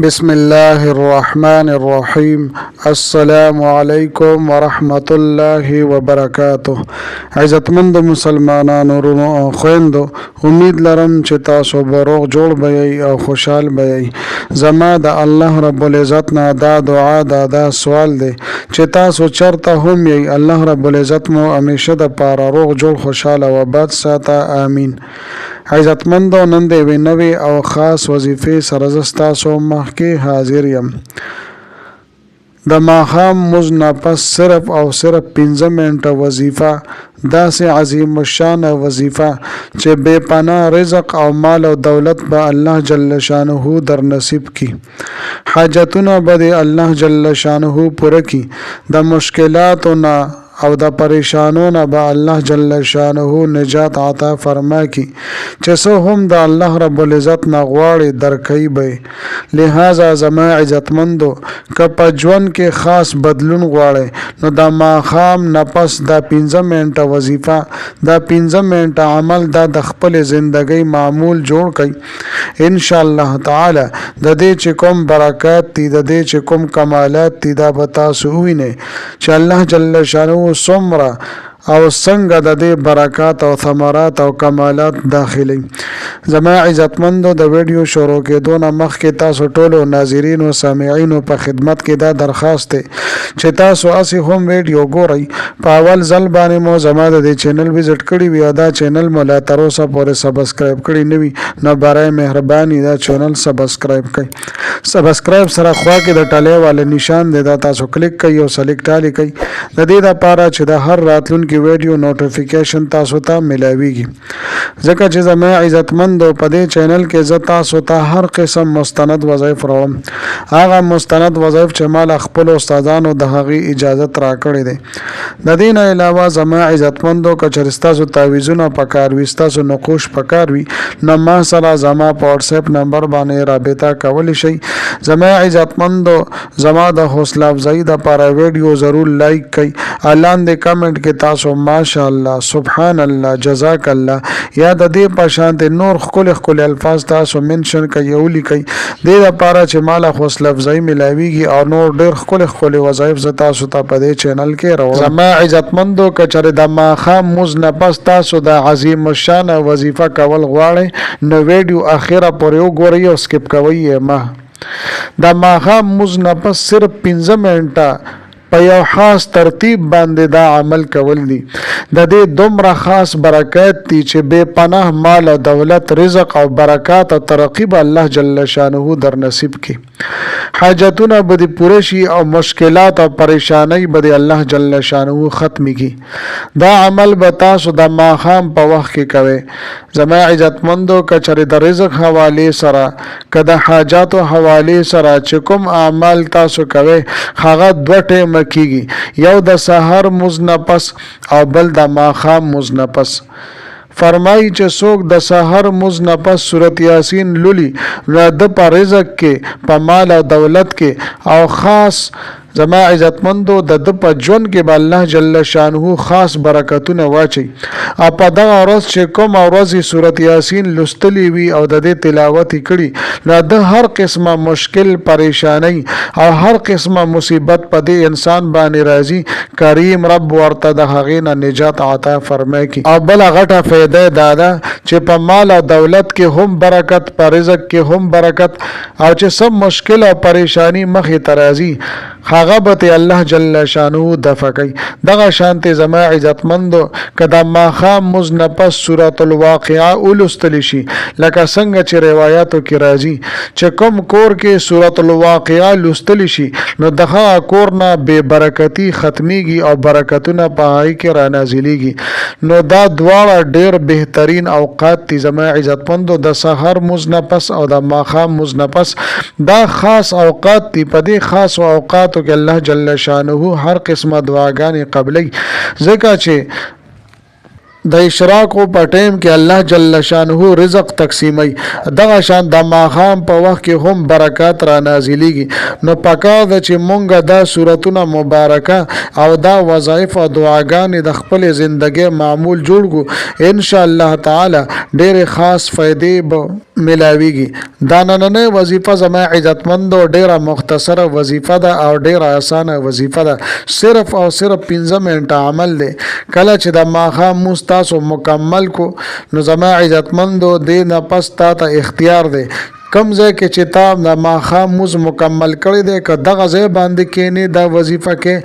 بسم الله الرحمن الرحیم. السلام علیکم ورحمت الله وبرکاته. عزتمند مسلمانانو ورونو او خویندو، امید لرم چې تاسو به روغ جوړ به او خوشحال به. زما د الله رب العزت نه دا دعا دا سوال دی چې تاسو چرته هم یې، الله رب العزت مو همیشه د پاره روغ جوړ خوشحاله او آباد ساته. آمین. عزتمندو، نن د یوې نوې او خاص وظیفې سره زه ستاسو مخکې حاضر یم. د ماښام مونځ نه پس صرف او صرف 15 منټه وظیفه، داسې عظیم الشان وظیفه چې بے پناه رزق او مال او دولت به الله جل شانه در نصیب کی. حاجتونه به د الله جل شانه پوره کی. د مشکلاتو نه او د پریشانو نه به الله جل شانه نجات عطا فرما کی، چې څه هم د الله رب العزت نه غواړي درکوي به. لہذا زما عزتمندو، که په ژوند کې خاص بدلون غواړي نو د ماښام نه پس دا 15 منټه وظیفه، دا 15 منټه عمل دا د خپل زندګۍ معمول جوړ کړئ. ان شاء الله تعالی د دې چې کوم برکات دي، د دې چې کوم کمالات دي، دا به تاسو ووینئ چې الله جل شانه څومره او څنګه د دې برکات او ثمرات او کمالات داخلي. زما عزتمندو، د ویډیو شروع کېدو نه مخکې تاسو ټولو ناظرین او سامعینو په خدمت کې دا درخواست دی چې تاسو اسی هم ویډیو ګورئ. په اول ځل باندې مو زما د دې چینل وزټ کړی وي او دا چینل مو لا تر اوسه پورې سبسکرایب کړی نه وي، نو برای مهرباني دا چینل سبسکرایب کړئ. سبسکرایب سره خوا کې د ټاله والا نشان دی، دا تاسو کلیک کړئ او سلیکټ علی کړئ، د دې لپاره چې د هر راتلونکي ویډیو نوټیفیکیشن تاسو ته ملاويږي. ځکه چې زما عزتمندو، په دې چینل کې زه تاسو ته هر قسم مستند وظایف راوړم. هغه مستند وظایف چې مال خپل استادانو د هغې اجازت راکړې ده. د دې نه علاوه زما عزتمندو، که چېرې ستاسو تعویضونه پکار وي، ستاسو نقوش پکار وي، نو ما سره زما په واتساپ نمبر باندې رابطه کولی شئ. زما عزتمندو، زما د حوصله افزایی دپاره ویډیو ضرور لایک کړئ. لاندې کمنټ کې تاسو ماشاءالله، سبحان الله، جزاک الله یا د دې په شان نور ښکلي الفاظ تاسو منشن کوي او لیکئ. دې لپاره چې مال حوصله افزایی ملاویږي او نور ډېر ښکلي وظایف زه تاسو ته په دې چینل کې راوړم. زما عزتمندو، که چېرې د ماښام مونځ نه پس تاسو د عظیم الشان وظیفه کول غواړئ نو ویډیو اخره پورې وګورئ او سکپ کوئ یې مه. د ماښام مونځ نه پس صرف 15 منټه په یو خاص ترتیب باندې دا عمل کول دي. د دې دومره خاص برکات دي چې بے پناه مال او دولت، رزق او برکات او ترقی به الله جل شانه در نصیب کی. حاجتونه به دې پوره شي او مشکلات او پریشانی به دې الله جل شانه ختم کی. دا عمل به تاسو د ماښام په وخت کې کوئ. زما عزتمندو، که چېرې د رزق حواله سره، که د حاجاتو حواله سره چې کوم اعمال تاسو کوئ، هغه دوه ټیمه کیږي، یو د سحر مونځ نه پس او بل د ماښام مونځ نه پس. فرمایي چې څوک د سحر مونځ نه پس سورت یاسین لولي نو د په رزق کې، په مال او دولت کې او خاص زما عزتمندو د په ژوند کې به الله جل شانه خاص برکتونه واچي. او په دغه ورځ چې کوم ورځ سورت یاسین لوستلی وي او د دې تلاوت کړي نو د هر قسمه مشکل، پریشانی او هر قسمه مصیبت په دې انسان باندې راځي، کریم رب ورته د هغې نه نجات عطا فرمایي کی. او بل غټه فایده دا ده چې په مال او دولت کې هم برکت، په رزق کې هم برکت، او چې سم مشکل او پریشانی مخې ته راځي هغه به الله جل شانه دفع کوي. دغه شانتې زما عزتمندو، که د ماښام مونځ نه پس سورة الواقعه ولوستلی شي، لکه څنګه چې روایاتو کې راځي چې کوم کور کې سورة الواقعه لوستلی شي نو د هغه کور نه بې برکتي ختمیږي او برکتونه په هغې کې رانازلیږي. نو دا دواړه ډېر بهترین اوقات دي زما عزتمندو، د سحر مونځ نه پس او د ماښام مونځ نه پس. دا خاص اوقات دي. په دې خاص اوقاتو کې الله جل شانه هر قسمه دعاګانې قبلي، ځکه چې د اشراق په ټیم کې الله جل شانه رزق تقسیمي دغه شان د ماخام په وخت کې هم برکات را نازلېږي نو پکار د چې مونږه دا سورتونه مبارکه او دا وظایف او دعاګانې د خپل ژوندۍ معمول جوړ کو ان شاء الله تعالی ډېر خاص فائدې به ملاويږي دا نننه وظیفه زما عزتمند او ډېره مختصره وظیفه ده او ډېره اسانه وظیفه ده صرف او صرف 15 منټه عمل دی کله چې د ماخام مستاسو مکمل کو نو زما عزتمندو دې نه پس تا ته اختیار دی کم ځای کې چې تا د ماخام موز مکمل کړی دی که دغه ځای باندې کېنی دا وظیفه کې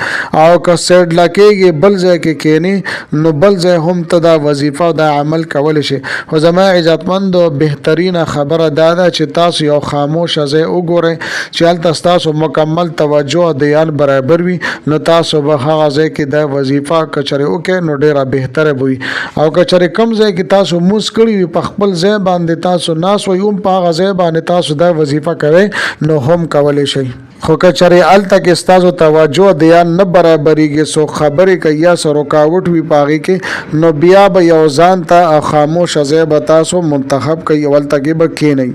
او که سیډ لکېږي بل ځای کې کېنی نو بل ځای هم ته دا وظیفه او دا عمل کولی شي خو زما عزتمندو بهترینه خبره دا ده چې تاسو یو خاموشه ځای وګورئ چې هلته ستاسو مکمل توجه او دیان برابر وي نو تاسو به هغه ځای کې دا وظیفه که چېرې وکړئ نو ډېره بهتره به وي او که چېرې کم ځای کې تاسو موز کړي وي په خپل ځای باندې تاسو ناست وئ هم په هغه ځای باندې تاسو دا وظیفه کوئ نو هم کولی شئ خو که چېرې هلته کې ستاسو توجه دیان نه برابرېږي څوک خبرې کوي یا څه رکاوټ وي په هغې کې نو بیا به یو ځان ته خاموشه ځای به تاسو منتخب کوئ او هلته کې به کښېنئ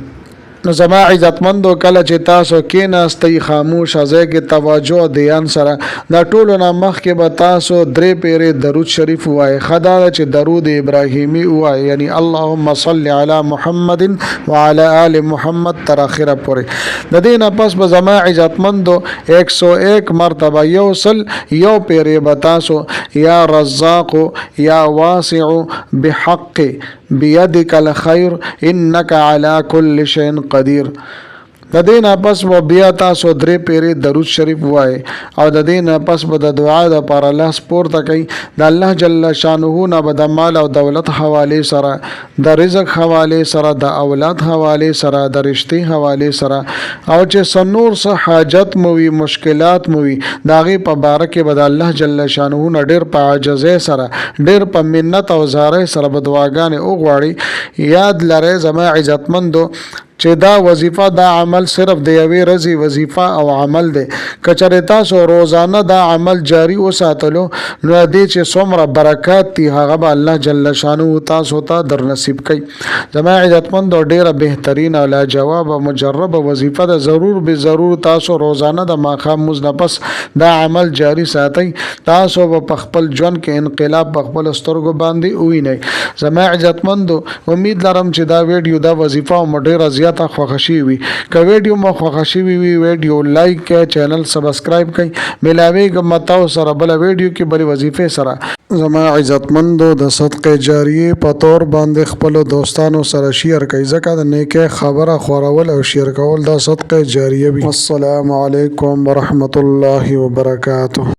نو زما عزتمندو کله چې تاسو کېناستئ خاموشه ځای کې توجه او دیان سره دا ټولو نه مخکې به تاسو 3 پیرې درود شریف ووایئ ښه دا ده چې درود ابراهیمي ووایئ یعنی اللهم صل علی محمد وعلى آل محمد تر اخره پورې د دې نه پس به زما عزتمندو 101 مرتبه یو پیرې به تاسو یا رزاق یا واسع بحق بيدك الخير انك على كل شيء قدير د دې نه پس به بیا تاسو 3 پیرې درود شریف ووایئ او د دې نه پس به د دعا دپاره لاس پورته کوئ د الله جل شانه نه به د مال او دولت حوالې سره د رزق حوالې سره د اولاد حوالې سره د رشتې حوالې سره او چې څه نور څه حاجت مو وي مشکلات مو وي د هغې په باره کې به د الله جل شانه نه ډېر په عاجزۍ سره ډېر په منت او زارۍ سره به دعاګانې وغواړئ یاد لرئ زما عزتمندو چې دا وظیفه دا عمل صرف د یوې ورځې وظیفه او عمل دی که چېرې تاسو روزانه دا عمل جاري وساتلو نو دې چې څومره برکات دي هغه به الله جل شانه تاسو ته در نصیب کوي زما عزتمندو ډېره بهترینه او لاجواب او مجربه وظیفه ده ضرور به ضرور تاسو روزانه د ماښام مونځ نه پس دا عمل جاري ساتئ تاسو به په خپل ژوند کې انقلاب په خپلو سترګو باندې ووینئ زما عزتمندو امید لرم چې دا ویډیو دا وظیفه مو ډېره زیاته خوښه شوې وي که ویډیو مو خوښه شوې وي ویډیو لایک کړئ چینل سبسکرایب کړئ ملاویږم تاسو سره بله ویډیو کې بلې وظیفې سره زما عزتمندو د صدقې جاریې په طور باندې خپلو دوستانو سره شیر کړئ ځکه د نیکۍ خبره خورول او شیر کول دا صدقې جاریه وي السلام علیکم ورحمت الله وبرکاته